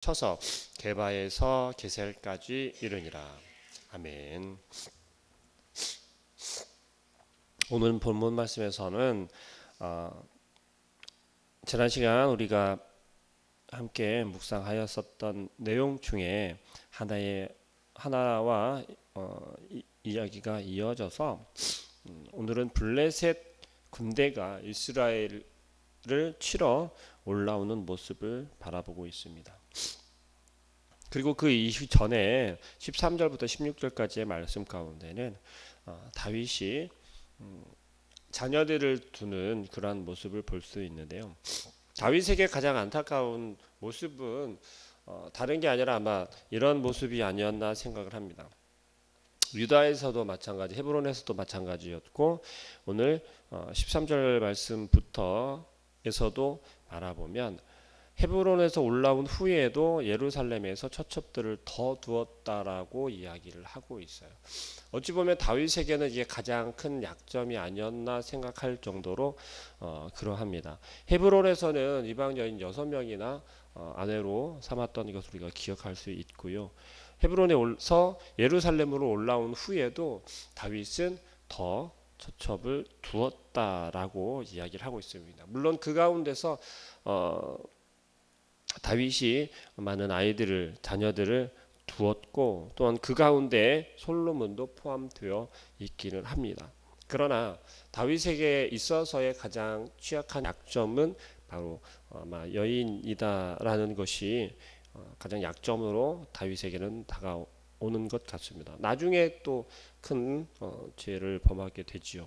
쳐서 게바에서 게셀까지 이르니라. 아멘. 오늘 본문 말씀에서는 지난 시간 우리가 함께 묵상하였었던 내용 중에 하나와 이야기가 이어져서 오늘은 블레셋 군대가 이스라엘을 치러 올라오는 모습을 바라보고 있습니다. 그리고 그 이후 전에 13절부터 16절까지의 말씀 가운데는 다윗이 자녀들을 두는 그러한 모습을 볼 수 있는데요. 다윗에게 가장 안타까운 모습은 다른 게 아니라 아마 이런 모습이 아니었나 생각을 합니다. 유다에서도 마찬가지, 헤브론에서도 마찬가지였고, 오늘 13절 말씀부터에서도 바라보면 헤브론에서 올라온 후에도 예루살렘에서 처첩들을 더 두었다라고 이야기를 하고 있어요. 어찌 보면 다윗에게는 이게 가장 큰 약점이 아니었나 생각할 정도로 그러합니다. 헤브론에서는 이방 여인 6명이나 아내로 삼았던 것을 우리가 기억할 수 있고요. 헤브론에서 예루살렘으로 올라온 후에도 다윗은 더 처첩을 두었다라고 이야기를 하고 있습니다. 물론 그 가운데서 다윗이 많은 자녀들을 두었고, 또한 그 가운데 솔로몬도 포함되어 있기는 합니다. 그러나 다윗에게 있어서의 가장 취약한 약점은 바로 아마 여인이다라는 것이 가장 약점으로 다윗에게는 다가오는 것 같습니다. 나중에 또 큰 죄를 범하게 되지요.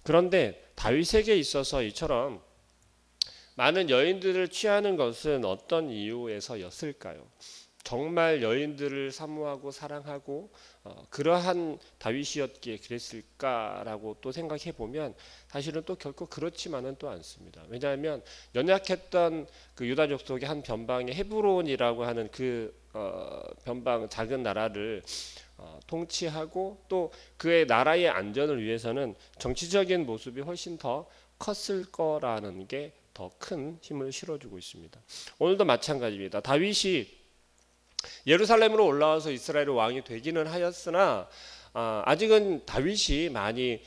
그런데 다윗에게 있어서 이처럼 많은 여인들을 취하는 것은 어떤 이유에서였을까요? 정말 여인들을 사모하고 사랑하고 그러한 다윗이었기에 그랬을까라고 또 생각해 보면 사실은 또 결코 그렇지만은 또 않습니다. 왜냐하면 연약했던 그 유다 족속의 한 변방의 헤브론이라고 하는 그 변방 작은 나라를 통치하고 또 그의 나라의 안전을 위해서는 정치적인 모습이 훨씬 더 컸을 거라는 게 더 큰 힘을 실어주고 있습니다. 오늘도 마찬가지입니다. 다윗이 예루살렘으로 올라와서 이스라엘의 왕이 되기는 하였으나 아직은 다윗이 많이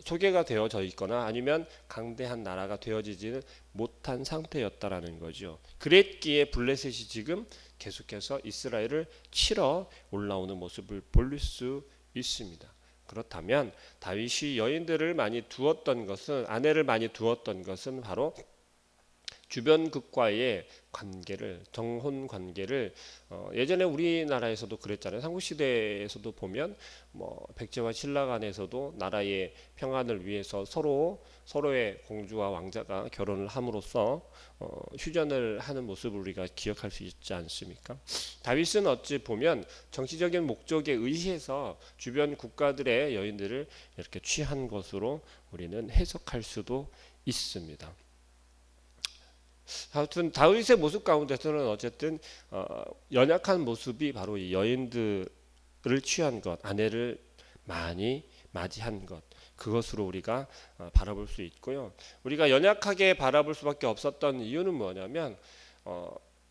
소개가 되어져 있거나 아니면 강대한 나라가 되어지지는 못한 상태였다라는 거죠. 그랬기에 블레셋이 지금 계속해서 이스라엘을 치러 올라오는 모습을 볼 수 있습니다. 그렇다면 다윗이 여인들을 많이 두었던 것은, 아내를 많이 두었던 것은 바로 주변국과의 관계를, 정혼 관계를 예전에 우리나라에서도 그랬잖아요. 삼국시대에서도 보면 백제와 신라 간에서도 나라의 평안을 위해서 서로의 공주와 왕자가 결혼을 함으로써 휴전을 하는 모습을 우리가 기억할 수 있지 않습니까? 다윗은 어찌 보면 정치적인 목적에 의해서 주변 국가들의 여인들을 이렇게 취한 것으로 우리는 해석할 수도 있습니다. 하여튼 다윗의 모습 가운데서는 어쨌든 연약한 모습이 바로 이 여인들을 취한 것, 아내를 많이 맞이한 것, 그것으로 우리가 바라볼 수 있고요. 우리가 연약하게 바라볼 수밖에 없었던 이유는 뭐냐면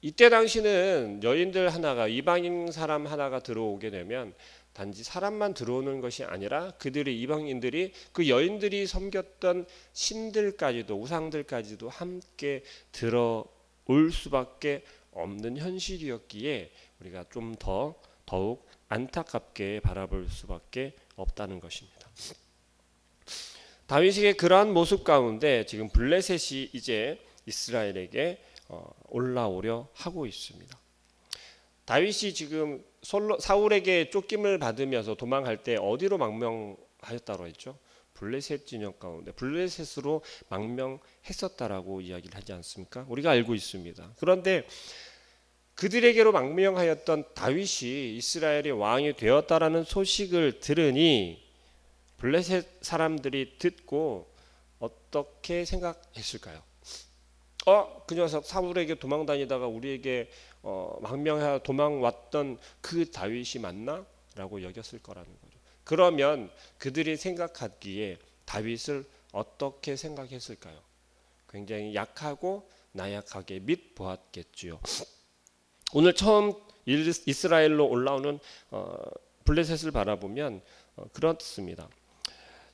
이때 당시는 여인들 하나가, 이방인 사람 하나가 들어오게 되면 단지 사람만 들어오는 것이 아니라 그들의 이방인들이 그 여인들이 섬겼던 신들까지도, 우상들까지도 함께 들어올 수밖에 없는 현실이었기에 우리가 좀 더욱 안타깝게 바라볼 수밖에 없다는 것입니다. 다윗에게 그러한 모습 가운데 지금 블레셋이 이제 이스라엘에게 올라오려 하고 있습니다. 다윗이 지금 사울에게 쫓김을 받으면서 도망할 때 어디로 망명하였다고 했죠? 블레셋 진영 가운데 블레셋으로 망명했었다라고 이야기를 하지 않습니까? 우리가 알고 있습니다. 그런데 그들에게로 망명하였던 다윗이 이스라엘의 왕이 되었다라는 소식을 들으니 블레셋 사람들이 듣고 어떻게 생각했을까요? 그 녀석 사울에게 도망다니다가 우리에게 망명하여 도망왔던 그 다윗이 맞나? 라고 여겼을 거라는 거죠. 그러면 그들이 생각하기에 다윗을 어떻게 생각했을까요? 굉장히 약하고 나약하게 밉보았겠지요. 오늘 처음 이스라엘로 올라오는 블레셋을 바라보면 그렇습니다.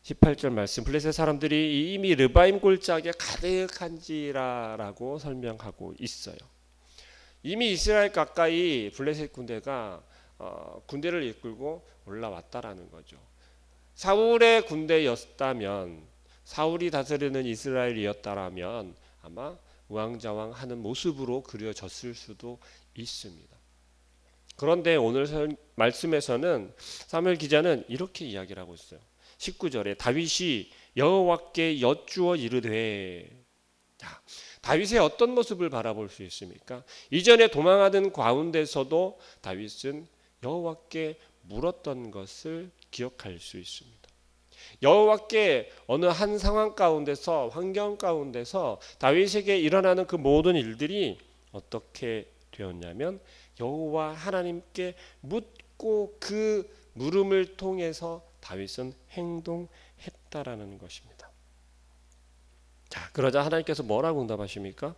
18절 말씀, 블레셋 사람들이 이미 르바임 골짜기에 가득한지라라고 설명하고 있어요. 이미 이스라엘 가까이 블레셋 군대가 군대를 이끌고 올라왔다라는 거죠. 사울의 군대였다면, 사울이 다스리는 이스라엘이었다라면 아마 우왕좌왕하는 모습으로 그려졌을 수도 있습니다. 그런데 오늘 말씀에서는 사무엘 기자는 이렇게 이야기를 하고 있어요. 19절에 다윗이 여호와께 여쭈어 이르되, 다윗의 어떤 모습을 바라볼 수 있습니까? 이전에 도망하던 가운데서도 다윗은 여호와께 물었던 것을 기억할 수 있습니다. 여호와께 어느 한 상황 가운데서, 환경 가운데서 다윗에게 일어나는 그 모든 일들이 어떻게 되었냐면 여호와 하나님께 묻고 그 물음을 통해서 다윗은 행동했다라는 것입니다. 자, 그러자 하나님께서 뭐라고 응답하십니까?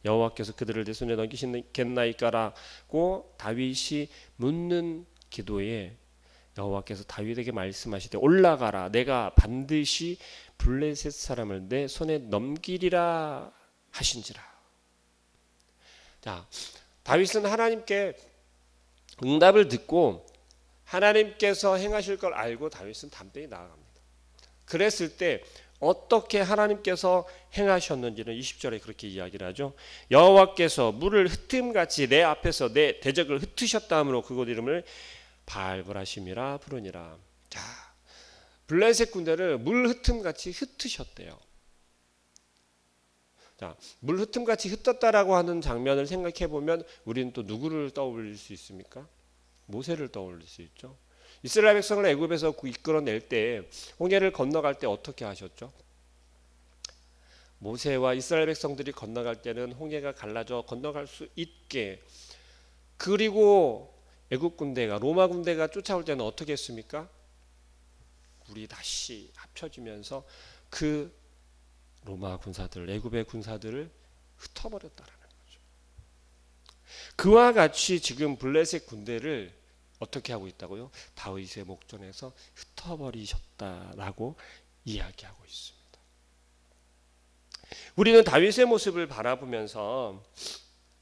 여호와께서 그들을 내 손에 넘기시겠나이까라고 다윗이 묻는 기도에 여호와께서 다윗에게 말씀하시되 올라가라, 내가 반드시 블레셋 사람을 내 손에 넘기리라 하신지라. 자, 다윗은 하나님께 응답을 듣고 하나님께서 행하실 걸 알고 다윗은 담대히 나아갑니다. 그랬을 때 어떻게 하나님께서 행하셨는지는 20절에 그렇게 이야기를 하죠. 여호와께서 물을 흩음같이 내 앞에서 내 대적을 흩으셨다 하므로 그곳 이름을 바알브라심이라 부르니라. 자, 블레셋 군대를 물 흩음같이 흩으셨대요. 자, 물 흩음같이 흩었다라고 하는 장면을 생각해 보면 우리는 또 누구를 떠올릴 수 있습니까? 모세를 떠올릴 수 있죠. 이스라엘 백성을 애굽에서 이끌어낼 때 홍해를 건너갈 때 어떻게 하셨죠? 모세와 이스라엘 백성들이 건너갈 때는 홍해가 갈라져 건너갈 수 있게, 그리고 애굽 군대가, 로마 군대가 쫓아올 때는 어떻게 했습니까? 물이 다시 합쳐지면서 그 로마 군사들, 애굽의 군사들을 흩어버렸다라는 거죠. 그와 같이 지금 블레셋 군대를 어떻게 하고 있다고요? 다윗의 목전에서 흩어버리셨다라고 이야기하고 있습니다. 우리는 다윗의 모습을 바라보면서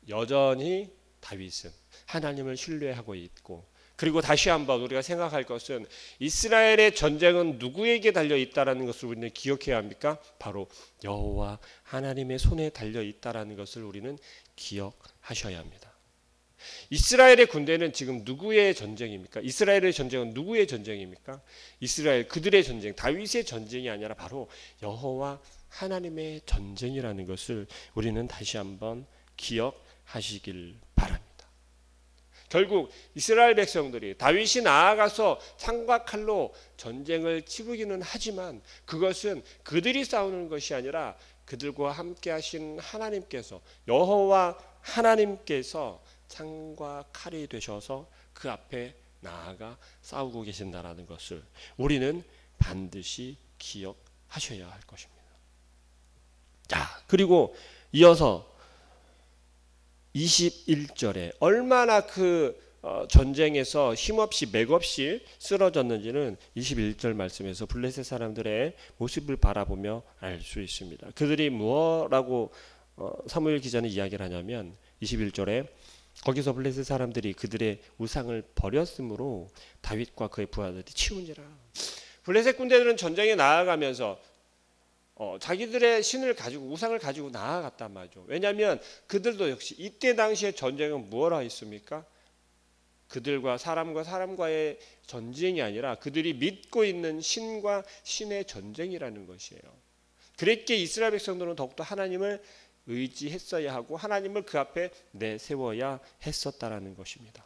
여전히 다윗은 하나님을 신뢰하고 있고, 그리고 다시 한번 우리가 생각할 것은 이스라엘의 전쟁은 누구에게 달려 있다라는 것을 우리는 기억해야 합니까? 바로 여호와 하나님의 손에 달려 있다라는 것을 우리는 기억하셔야 합니다. 이스라엘의 군대는 지금 누구의 전쟁입니까? 이스라엘의 전쟁은 누구의 전쟁입니까? 이스라엘 그들의 전쟁, 다윗의 전쟁이 아니라 바로 여호와 하나님의 전쟁이라는 것을 우리는 다시 한번 기억하시길 바랍니다. 결국 이스라엘 백성들이 다윗이 나아가서 창과 칼로 전쟁을 치르기는 하지만 그것은 그들이 싸우는 것이 아니라 그들과 함께 하신 하나님께서, 여호와 하나님께서 창과 칼이 되셔서 그 앞에 나아가 싸우고 계신다라는 것을 우리는 반드시 기억하셔야 할 것입니다. 자, 그리고 이어서 21절에 얼마나 그 전쟁에서 힘없이 맥없이 쓰러졌는지는 21절 말씀에서 블레셋 사람들의 모습을 바라보며 알 수 있습니다. 그들이 뭐라고 사무엘 기자는 이야기를 하냐면 21절에 거기서 블레셋 사람들이 그들의 우상을 버렸으므로 다윗과 그의 부하들이 치운지라. 블레셋 군대들은 전쟁에 나아가면서 자기들의 신을 가지고, 우상을 가지고 나아갔단 말이죠. 왜냐하면 그들도 역시 이때 당시에 전쟁은 뭐라 했습니까? 그들과 사람과의 전쟁이 아니라 그들이 믿고 있는 신과 신의 전쟁이라는 것이에요. 그랬기에 이스라엘 백성들은 더욱더 하나님을 의지했어야 하고 하나님을 그 앞에 내세워야 했었다라는 것입니다.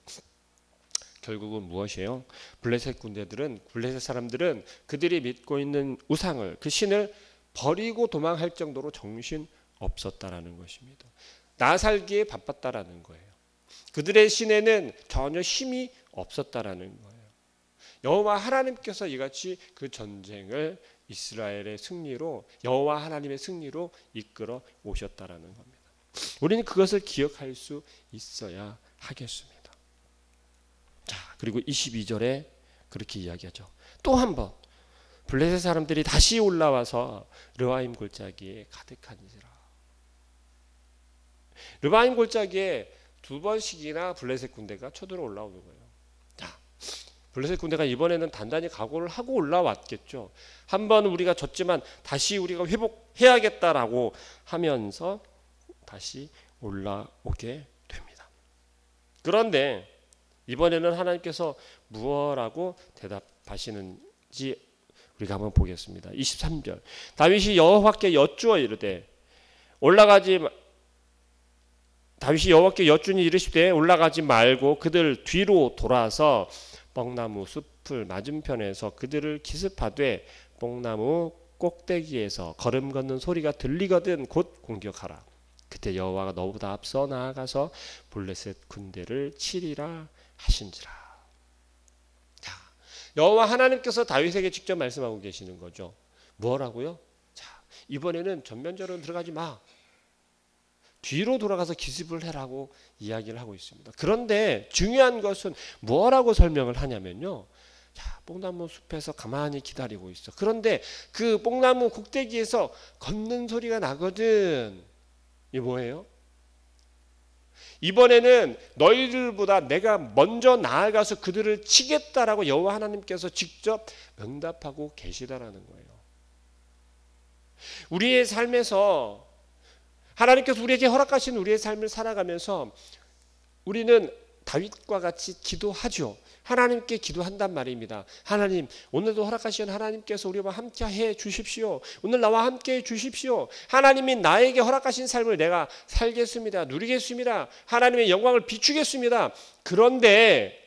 결국은 무엇이에요? 블레셋 사람들은 그들이 믿고 있는 우상을, 그 신을 버리고 도망할 정도로 정신 없었다라는 것입니다. 나 살기에 바빴다라는 거예요. 그들의 신에는 전혀 힘이 없었다라는 거예요. 여호와 하나님께서 이같이 그 전쟁을 이스라엘의 승리로, 여호와 하나님의 승리로 이끌어 오셨다라는 겁니다. 우리는 그것을 기억할 수 있어야 하겠습니다. 자, 그리고 22절에 그렇게 이야기하죠. 또 한 번 블레셋 사람들이 다시 올라와서 르바임 골짜기에 가득한지라. 르바임 골짜기에 두 번씩이나 블레셋 군대가 쳐들어 올라오는 거예요. 자, 블레셋 군대가 이번에는 단단히 각오를 하고 올라왔겠죠. 한번 우리가 졌지만 다시 우리가 회복해야겠다라고 하면서 다시 올라오게 됩니다. 그런데 이번에는 하나님께서 무엇라고 대답하시는지 우리가 한번 보겠습니다. 23절 다윗이 여호와께 여쭈어 이르되 다윗이 여호와께 여쭈니 이르시되 올라가지 말고 그들 뒤로 돌아서 뽕나무 숲을 맞은편에서 그들을 기습하되 뽕나무 꼭대기에서 걸음 걷는 소리가 들리거든 곧 공격하라. 그때 여호와가 너보다 앞서 나아가서 블레셋 군대를 치리라 하신지라. 자, 여호와 하나님께서 다윗에게 직접 말씀하고 계시는 거죠. 뭐라고요? 자, 이번에는 전면전으로 들어가지 마. 뒤로 돌아가서 기습을 해라고 이야기를 하고 있습니다. 그런데 중요한 것은 뭐라고 설명을 하냐면요. 자, 뽕나무 숲에서 가만히 기다리고 있어. 그런데 그 뽕나무 꼭대기에서 걷는 소리가 나거든. 이게 뭐예요? 이번에는 너희들보다 내가 먼저 나아가서 그들을 치겠다라고 여호와 하나님께서 직접 응답하고 계시다라는 거예요. 우리의 삶에서 하나님께서 우리에게 허락하신 우리의 삶을 살아가면서 우리는 다윗과 같이 기도하죠. 하나님께 기도한단 말입니다. 하나님, 오늘도 허락하신 하나님께서 우리와 함께 해 주십시오. 오늘 나와 함께 해 주십시오. 하나님이 나에게 허락하신 삶을 내가 살겠습니다. 누리겠습니다. 하나님의 영광을 비추겠습니다. 그런데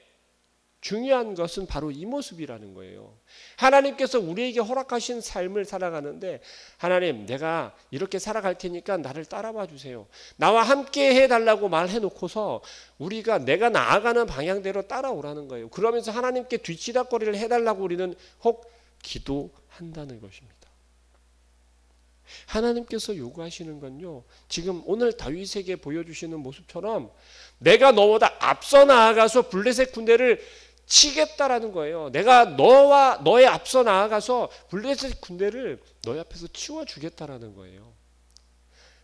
중요한 것은 바로 이 모습이라는 거예요. 하나님께서 우리에게 허락하신 삶을 살아가는데 하나님 내가 이렇게 살아갈 테니까 나를 따라와 주세요. 나와 함께 해달라고 말해놓고서 우리가 내가 나아가는 방향대로 따라오라는 거예요. 그러면서 하나님께 뒤치다거리를 해달라고 우리는 혹 기도한다는 것입니다. 하나님께서 요구하시는 건요. 지금 오늘 다윗에게 보여주시는 모습처럼 내가 너보다 앞서 나아가서 블레셋 군대를 치겠다라는 거예요. 내가 너의 앞서 나아가서 블레셋 군대를 너희 앞에서 치워주겠다라는 거예요.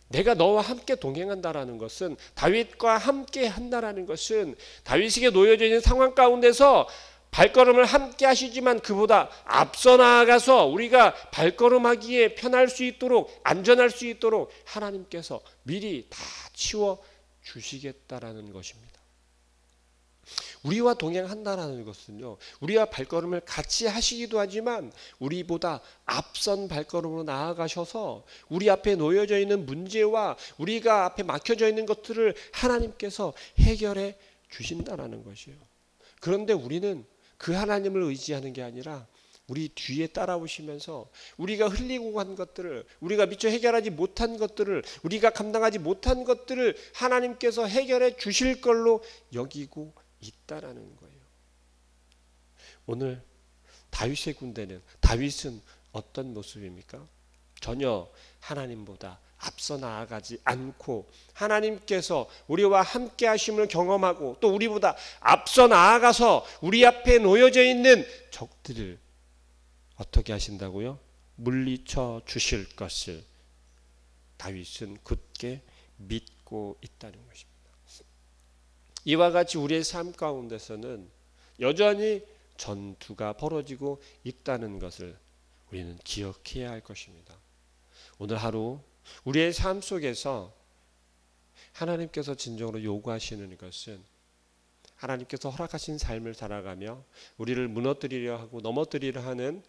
내가 너와 함께 동행한다라는 것은 다윗과 함께 한다라는 것은 다윗에게 놓여져 있는 상황 가운데서 발걸음을 함께 하시지만 그보다 앞서 나아가서 우리가 발걸음하기에 편할 수 있도록 안전할 수 있도록 하나님께서 미리 다 치워주시겠다라는 것입니다. 우리와 동행한다라는 것은요. 우리와 발걸음을 같이 하시기도 하지만 우리보다 앞선 발걸음으로 나아가셔서 우리 앞에 놓여져 있는 문제와 우리가 앞에 막혀져 있는 것들을 하나님께서 해결해 주신다라는 것이에요. 그런데 우리는 그 하나님을 의지하는 게 아니라 우리 뒤에 따라오시면서 우리가 흘리고 간 것들을 우리가 미처 해결하지 못한 것들을 우리가 감당하지 못한 것들을 하나님께서 해결해 주실 걸로 여기고 있다라는 거예요. 오늘 다윗의 군대는 다윗은 어떤 모습입니까? 전혀 하나님보다 앞서 나아가지 않고 하나님께서 우리와 함께 하심을 경험하고 또 우리보다 앞서 나아가서 우리 앞에 놓여져 있는 적들을 어떻게 하신다고요? 물리쳐 주실 것을 다윗은 굳게 믿고 있다는 것입니다. 이와 같이 우리의 삶 가운데서는 여전히 전투가 벌어지고 있다는 것을 우리는 기억해야 할 것입니다. 오늘 하루 우리의 삶 속에서 하나님께서 진정으로 요구하시는 것은 하나님께서 허락하신 삶을 살아가며 우리를 무너뜨리려 하고 넘어뜨리려 하는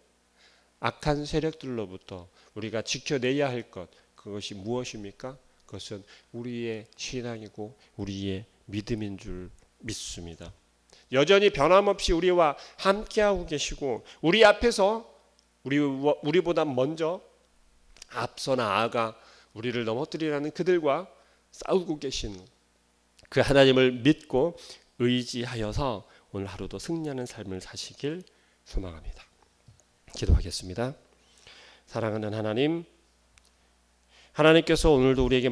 악한 세력들로부터 우리가 지켜내야 할 것, 그것이 무엇입니까? 그것은 우리의 신앙이고 우리의 믿음인 줄 믿습니다. 여전히 변함없이 우리와 함께하고 계시고 우리 앞에서 우리보다 먼저 앞서 나아가 우리를 넘어뜨리라는 그들과 싸우고 계신 그 하나님을 믿고 의지하여서 오늘 하루도 승리하는 삶을 사시길 소망합니다. 기도하겠습니다. 사랑하는 하나님, 하나님께서 오늘도 우리에게